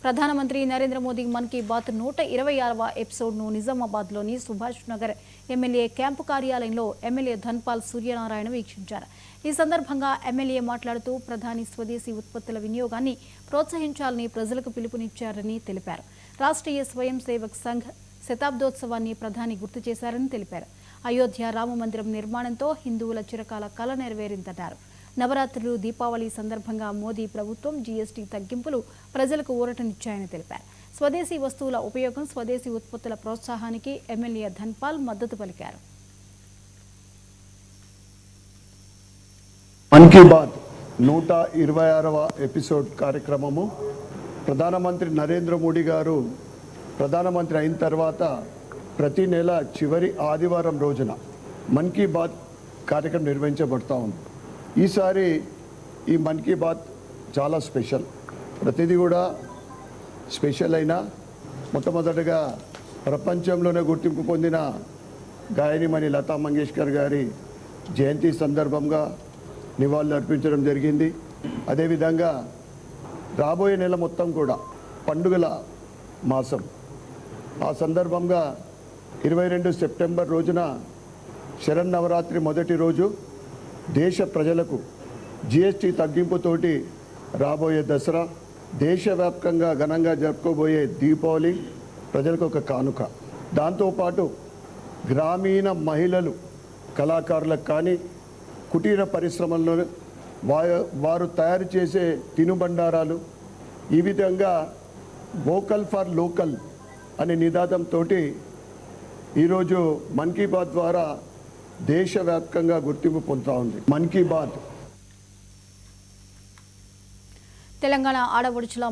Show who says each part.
Speaker 1: ప్రధానమంత్రి నరేంద్ర మోదీ మన్ కీ బాత్ 126వ ఎపిసోడ్ను నిజామాబాద్లోని సుభాష్ నగర్ ఎమ్మెల్యే క్యాంపు కార్యాలయంలో ఎమ్మెల్యే ధన్పాల్ సూర్యనారాయణ వీక్షించారు. ఈ సందర్భంగా ఎమ్మెల్యే మాట్లాడుతూ ప్రధాని స్వదేశీ ఉత్పత్తుల వినియోగాన్ని ప్రోత్సహించాలని ప్రజలకు పిలుపునిచ్చారని తెలిపారు. రాష్ట్రీయ స్వయం సేవక్ సంఘ్ శతాబ్దోత్సవాన్ని ప్రధాని గుర్తు చేశారని తెలిపారు. అయోధ్య రామ మందిరం నిర్మాణంతో హిందువుల చిరకాల కల నెరవేరిందన్నారు. నవరాత్రులు, దీపావళి సందర్భంగా మోదీ ప్రభుత్వం జీఎస్టీ తగ్గింపులు ప్రజలకు ఊరటనిచ్చాయని తెలిపారు. స్వదేశీ వస్తువుల ఉపయోగం, స్వదేశీ ఉత్పత్తుల ప్రోత్సాహానికి ఎమ్మెల్యే ధన్పాల్ మద్దతు పలికారు.
Speaker 2: మన్ కీ బాత్ 126వ ఎపిసోడ్ కార్యక్రమము ప్రధానమంత్రి నరేంద్ర మోడీ గారు ప్రధానమంత్రి అయిన తర్వాత ప్రతి నెల చివరి ఆదివారం రోజున మన్ కీ బాత్ కార్యక్రమం నిర్వహించబడుతూ ఉంది. ఈసారి ఈ మన్ కీ బాత్ చాలా స్పెషల్. ప్రతిదీ కూడా స్పెషల్ అయినా మొట్టమొదటిగా ప్రపంచంలోనే గుర్తింపు పొందిన గాయనిమణి లతా మంగేష్కర్ గారి జయంతి సందర్భంగా నివాళులు అర్పించడం జరిగింది. అదేవిధంగా రాబోయే నెల మొత్తం కూడా పండుగల మాసం. ఆ సందర్భంగా 22 సెప్టెంబర్ రోజున శరన్నవరాత్రి మొదటి రోజు దేశ ప్రజలకు జీఎస్టీ తగ్గింపుతోటి రాబోయే దసరా, దేశవ్యాప్తంగా ఘనంగా జరుపుకోబోయే దీపావళి ప్రజలకు ఒక కానుక. దాంతోపాటు గ్రామీణ మహిళలు, కళాకారులకు కానీ కుటీర పరిశ్రమల్లో వారు తయారు చేసే తినుబండారాలు, ఈ విధంగా వోకల్ ఫర్ లోకల్ అనే నినాదంతో ఈరోజు మన్ కీ బాత్ ద్వారా దేశవ్యాప్తంగా గుర్తింపు పొందుతూ ఉంది. మన్ కీ బాత్
Speaker 1: తెలంగాణ ఆడపడుచుల